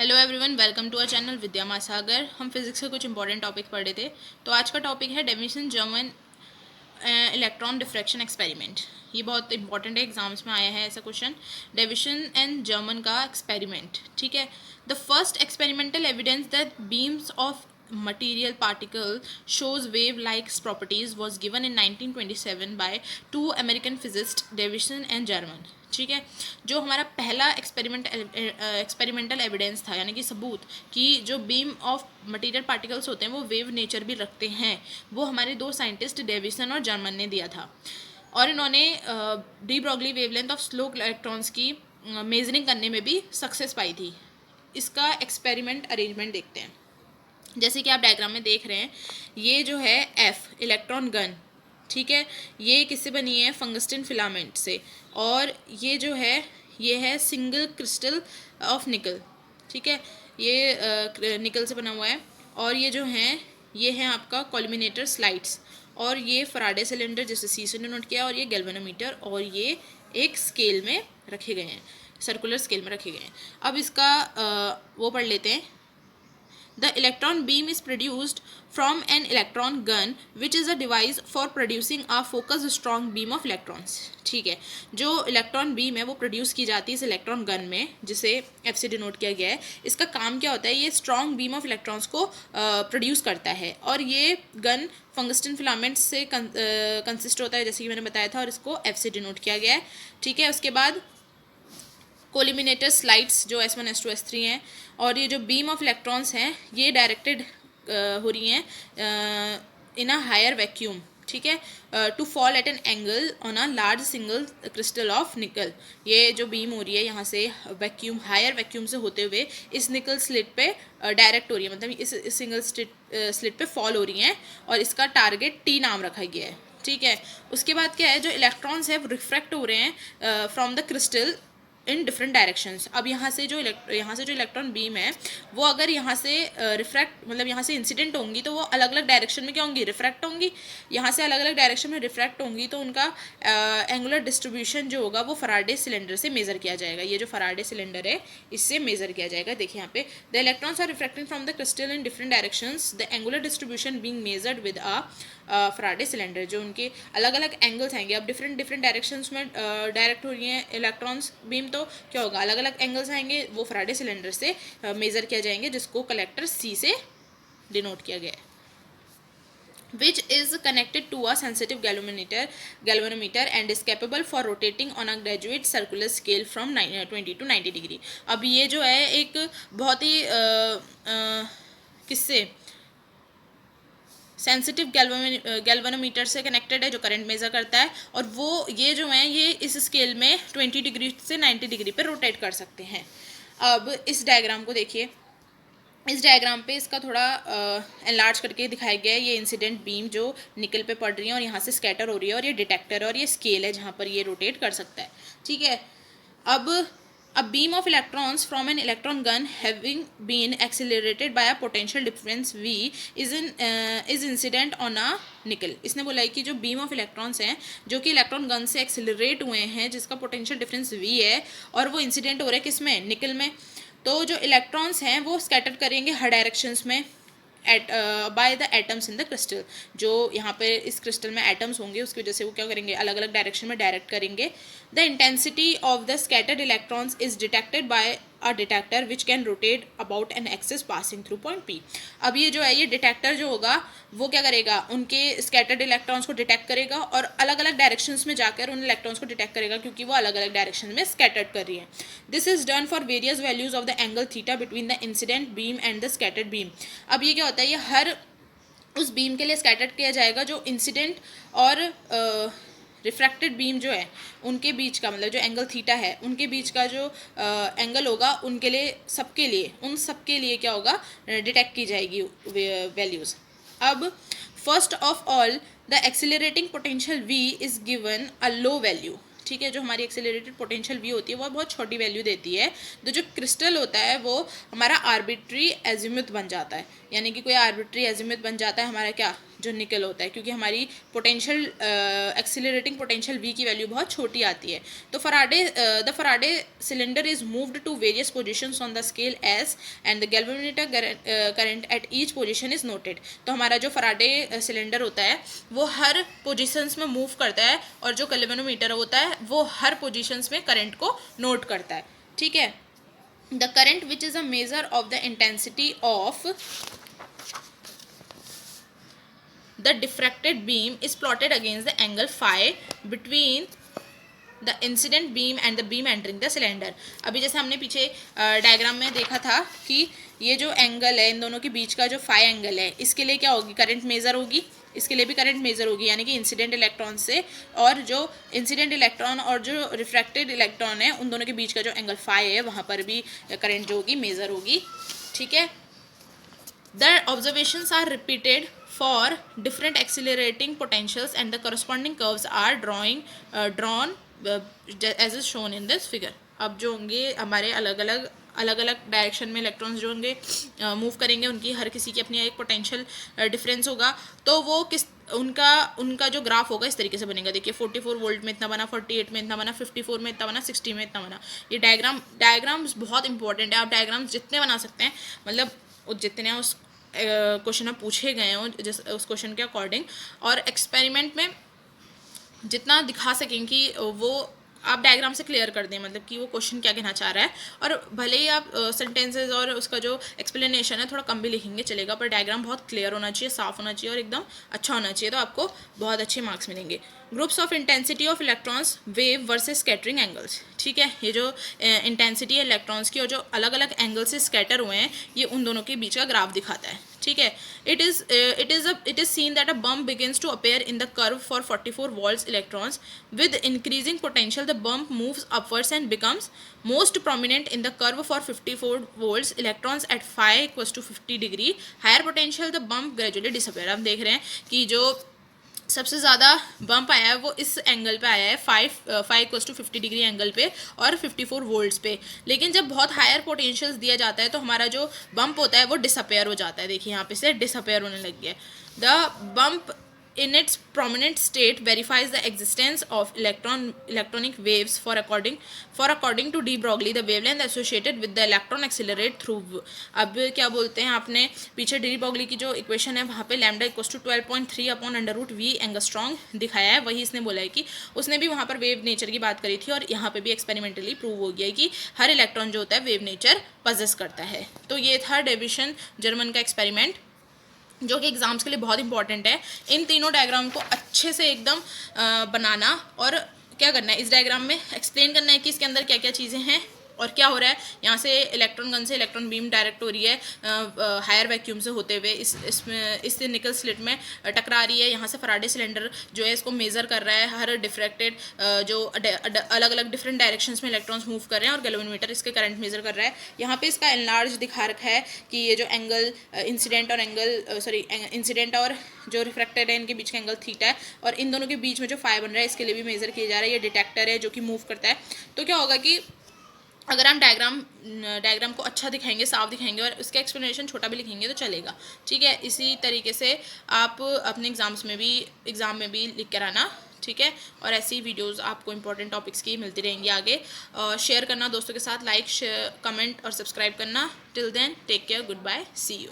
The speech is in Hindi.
Hello everyone, welcome to our channel Vidya Mahasagar. हम फिजिक्स के कुछ इंपॉर्टेंट टॉपिक पढ़ रहे थे। तो आज का टॉपिक है Davisson Germer electron diffraction experiment. ये बहुत इंपॉर्टेंट है, एग्जाम्स में आया है ऐसा क्वेश्चन। डेविसन एंड जर्मन का एक्सपेरिमेंट, ठीक है। The first experimental evidence that beams of material particle shows wave like properties was given in 1927 by two American physicists Davison and German। ठीक है, जो हमारा पहला एक्सपेरिमेंटल एविडेंस था, यानी कि सबूत कि जो बीम ऑफ मटेरियल पार्टिकल्स होते हैं वो वेव नेचर भी रखते हैं, वो हमारे दो साइंटिस्ट डेविसन और जर्मन ने दिया था। और इन्होंने de Broglie wavelength of slow electrons की मेजरिंग करने में भी सक्सेस पाई थी। इसका एक्सपेरिमेंट अरेंजमेंट देखते हैं। जैसे कि आप डायग्राम में देख रहे हैं, ये जो है एफ इलेक्ट्रॉन गन, ठीक है, ये किससे बनी है? फंगस्टिन फिलामेंट से। और ये जो है ये है सिंगल क्रिस्टल ऑफ निकल, ठीक है, ये निकल से बना हुआ है। और ये जो है ये है आपका कॉल्यूमिनेटर स्लाइड्स, और ये फराडे सिलेंडर जिसे सी से डिनोट किया, और ये गैल्वेनोमीटर, और ये एक स्केल में रखे गए हैं, सर्कुलर स्केल में रखे गए हैं। अब इसका वो पढ़ लेते हैं। The electron beam is produced from an electron gun, which is a device for producing a focused strong beam of electrons। ठीक है, जो इलेक्ट्रॉन बीम है वो प्रोड्यूस की जाती है इस इलेक्ट्रॉन गन में, जिसे एफ से डिनोट किया गया है। इसका काम क्या होता है? ये स्ट्रॉन्ग बीम ऑफ इलेक्ट्रॉन्स को प्रोड्यूस करता है, और ये गन फंगस्टिन फिलामेंट्स से कंसिस्ट होता है, जैसे कि मैंने बताया था, और इसको एफ से डिनोट किया गया है। ठीक है, उसके बाद कोलिमिनेटर स्लाइड्स जो S1 S2 S3 हैं, और ये जो बीम ऑफ इलेक्ट्रॉन्स हैं ये डायरेक्टेड हो रही हैं इन अ हायर वैक्यूम, ठीक है, to fall at an angle on a large single crystal of nickel. ये जो बीम हो रही है यहाँ से वैक्यूम, हायर वैक्यूम से होते हुए इस निकल स्लिट पे डायरेक्ट हो रही है, मतलब इस सिंगल स्लिट पे फॉल हो रही हैं, और इसका टारगेट T नाम रखा गया है। ठीक है, उसके बाद क्या है, जो इलेक्ट्रॉन्स है वो रिफ्रैक्ट हो रहे हैं from the crystal in different directions. अब यहाँ से जो इलेक्ट्रॉन बीम है वो अगर यहाँ से रिफ्रैक्ट, मतलब यहाँ से इंसिडेंट होंगी, तो वो अलग अलग डायरेक्शन में क्या होंगी? रिफ्रैक्ट होंगी। यहाँ से अलग अलग डायरेक्शन में रिफ्रैक्ट होंगी, तो उनका एंगुलर डिस्ट्रीब्यूशन जो होगा वो फराडे सिलेंडर से मेजर किया जाएगा। ये जो फराडे सिलेंडर है इससे मेजर किया जाएगा। देखिए यहाँ पे, the electrons are refracting from the crystal in different directions, the angular distribution being measured with a Faraday cylinder. जो उनके अलग अलग एंगल्स आएंगे, अब डिफरेंट डायरेक्शंस में डायरेक्ट हो रही हैं इलेक्ट्रॉन्स बीम, तो क्या होगा? अलग अलग एंगल्स आएंगे, वो फराडे सिलेंडर से मेजर किया जाएंगे, जिसको कलेक्टर सी से डिनोट किया गया है। Which is connected to a sensitive galvanometer and is capable for rotating on a graduate circular scale from 20 to 90 degree. अब ये जो है एक बहुत ही किससे सेंसिटिव गैल्वेनोमीटर से कनेक्टेड है, जो करंट मेजर करता है, और वो ये जो है ये इस स्केल में 20 डिग्री से 90 डिग्री पर रोटेट कर सकते हैं। अब इस डायग्राम को देखिए, इस डायग्राम पे इसका थोड़ा एनलार्ज करके दिखाया गया है। ये इंसिडेंट बीम जो निकल पे पड़ रही है और यहाँ से स्कैटर हो रही है, और ये डिटेक्टर और ये स्केल है जहाँ पर ये रोटेट कर सकता है। ठीक है, अब a beam of electrons from an electron gun having been accelerated by a potential difference V is incident on a nickel। इसने बोला है कि जो बीम ऑफ इलेक्ट्रॉन्स हैं जो कि इलेक्ट्रॉन गन से एक्सेलरेट हुए हैं, जिसका पोटेंशियल डिफरेंस V है, और वो इंसिडेंट हो रहा है किसमें? निकल में। तो जो इलेक्ट्रॉन्स हैं वो स्कैटर करेंगे हर डायरेक्शंस में at by the atoms in the crystal. जो यहाँ पे इस क्रिस्टल में एटम्स होंगे उसकी वजह से वो क्या करेंगे? अलग अलग डायरेक्शन में डायरेक्ट करेंगे। The intensity of the scattered electrons is detected by a detector which can rotate about an axis passing through point P। अब ये जो है ये डिटेक्टर जो होगा वो क्या करेगा? उनके स्कैटर्ड इलेक्ट्रॉन्स को डिटेक्ट करेगा और अलग अलग डायरेक्शंस में जाकर उन इलेक्ट्रॉन्स को डिटेक्ट करेगा, क्योंकि वो अलग अलग डायरेक्शन में स्कैटर्ड कर रही है। This is done for various values of the angle theta between the incident beam and the scattered beam. अब ये क्या होता है? ये हर उस बीम के लिए स्कैटर्ड किया जाएगा जो इंसिडेंट और रिफ्रैक्टेड बीम जो है उनके बीच का, मतलब जो एंगल थीटा है उनके बीच का जो एंगल होगा, उनके लिए उन सबके लिए क्या होगा? डिटेक्ट की जाएगी वैल्यूज़। अब first of all the accelerating potential V is given a low value. ठीक है, जो हमारी एक्सेलरेटेड पोटेंशियल V होती है वो बहुत छोटी वैल्यू देती है। तो जो क्रिस्टल होता है वो हमारा आर्बिट्री एजिमुथ बन जाता है, यानी कि कोई आर्बिट्री एजिमुथ बन जाता है हमारा क्या? जो निकल होता है, क्योंकि हमारी पोटेंशियल एक्सीलरेटिंग पोटेंशियल V की वैल्यू बहुत छोटी आती है। तो the Faraday cylinder is moved to various positions on the scale S and the galvanometer current at each position is noted. तो हमारा जो फराडे सिलेंडर होता है वो हर पोजीशंस में मूव करता है, और जो गैल्वेनोमीटर होता है वो हर पोजीशंस में करंट को नोट करता है, ठीक है। The current which is a measure of the intensity of the diffracted beam is plotted against the angle phi between the incident beam and the beam entering the cylinder। अभी जैसे हमने पीछे डायग्राम में देखा था कि ये जो एंगल है इन दोनों के बीच का जो फाई एंगल है, इसके लिए क्या होगी, करंट मेजर होगी, इसके लिए भी करंट मेजर होगी, यानी कि इंसिडेंट इलेक्ट्रॉन से और जो इंसिडेंट इलेक्ट्रॉन और जो रिफ्रैक्टेड इलेक्ट्रॉन है उन दोनों के बीच का जो एंगल फाई है वहाँ पर भी करंट जो होगी मेजर होगी, ठीक है। The observations are repeated for different accelerating potentials and the corresponding curves are drawn as is shown in this figure। अब जो होंगे हमारे अलग अलग डायरेक्शन में इलेक्ट्रॉन्स जो होंगे मूव करेंगे, उनकी हर किसी की अपनी एक पोटेंशियल डिफरेंस होगा, तो वो उनका जो ग्राफ होगा इस तरीके से बनेगा। देखिए 44 वोल्ट में इतना बना, 48 में इतना बना, 54 में इतना बना, 60 में इतना बना। ये डायग्राम्स बहुत इंपॉर्टेंट है। आप डायग्राम्स जितने बना सकते हैं, मतलब जितने उस क्वेश्चन में पूछे गए हों उस क्वेश्चन के अकॉर्डिंग, और एक्सपेरिमेंट में जितना दिखा सकें कि वो आप डायग्राम से क्लियर कर दें, मतलब कि वो क्वेश्चन क्या कहना चाह रहा है। और भले ही आप सेंटेंसेस और उसका जो एक्सप्लेनेशन है थोड़ा कम भी लिखेंगे चलेगा, पर डायग्राम बहुत क्लियर होना चाहिए, साफ होना चाहिए और एकदम अच्छा होना चाहिए, तो आपको बहुत अच्छे मार्क्स मिलेंगे। Groups of intensity of electrons wave versus scattering angles, ठीक है। ये जो इंटेंसिटी है इलेक्ट्रॉन्स की और जो अलग अलग एंगल से स्कैटर हुए हैं, ये उन दोनों के बीच का ग्राफ दिखाता है, ठीक है। It is seen that a bump begins to appear in the curve for 44 volts electrons with increasing potential the bump moves upwards and becomes most prominent in the curve for 54 volts electrons at phi equals to 50 degree higher potential the bump gradually disappear. हम देख रहे हैं कि जो सबसे ज़्यादा बम्प आया है वो इस एंगल पे आया है 5 = 50 डिग्री एंगल पे और 54 वोल्ट्स पे। लेकिन जब बहुत हायर पोटेंशियल्स दिया जाता है तो हमारा जो बम्प होता है वो डिसअपेयर हो जाता है। देखिए यहाँ पे से डिसअपेयर होने लग गया है। The bump in its prominent state verifies the existence of electronic waves for according to de Broglie the wavelength associated with the electron accelerate through। अब क्या बोलते हैं, आपने पीछे डी ब्रॉगली की जो इक्वेशन है वहाँ पे lambda equals to 12.3/√v angstrom दिखाया है, वही इसने बोला है कि उसने भी वहाँ पर वेव नेचर की बात करी थी, और यहाँ पे भी एक्सपेरिमेंटली प्रूव हो गया है कि हर इलेक्ट्रॉन जो होता है वेव नेचर पजेस करता है। तो ये था डेविसन जर्मन का एक्सपेरिमेंट, जो कि एग्ज़ाम्स के लिए बहुत इंपॉर्टेंट है। इन तीनों डायग्राम को अच्छे से एकदम बनाना, और क्या करना है, इस डायग्राम में एक्सप्लेन करना है कि इसके अंदर क्या क्या चीज़ें हैं और क्या हो रहा है। यहाँ से इलेक्ट्रॉन गन से इलेक्ट्रॉन बीम डायरेक्ट हो रही है हायर वैक्यूम से होते हुए, इससे निकल स्लिट में टकरा रही है। यहाँ से फराडे सिलेंडर जो है इसको मेज़र कर रहा है, हर डिफ्रैक्टेड जो अलग अलग डिफरेंट डायरेक्शंस में इलेक्ट्रॉन्स मूव कर रहे हैं, और गैल्वेनोमीटर इसके करंट मेज़र कर रहा है। यहाँ पे इसका एनलार्ज दिखा रखा है कि ये जो एंगल इंसिडेंट और जो रिफ्रैक्टेड है इनके बीच का एंगल थीटा है, और इन दोनों के बीच में जो फाई बन रहा है इसके लिए भी मेज़र किया जा रहा है। ये डिटेक्टर है जो कि मूव करता है। तो क्या होगा कि अगर हम डायग्राम को अच्छा दिखाएंगे, साफ दिखाएंगे और उसका एक्सप्लेनेशन छोटा भी लिखेंगे तो चलेगा, ठीक है। इसी तरीके से आप अपने एग्ज़ाम में भी लिख कर आना, ठीक है। और ऐसी वीडियोस आपको इंपॉर्टेंट टॉपिक्स की मिलती रहेंगी आगे। शेयर करना दोस्तों के साथ, लाइक कमेंट और सब्सक्राइब करना। Till then take care, goodbye, see you.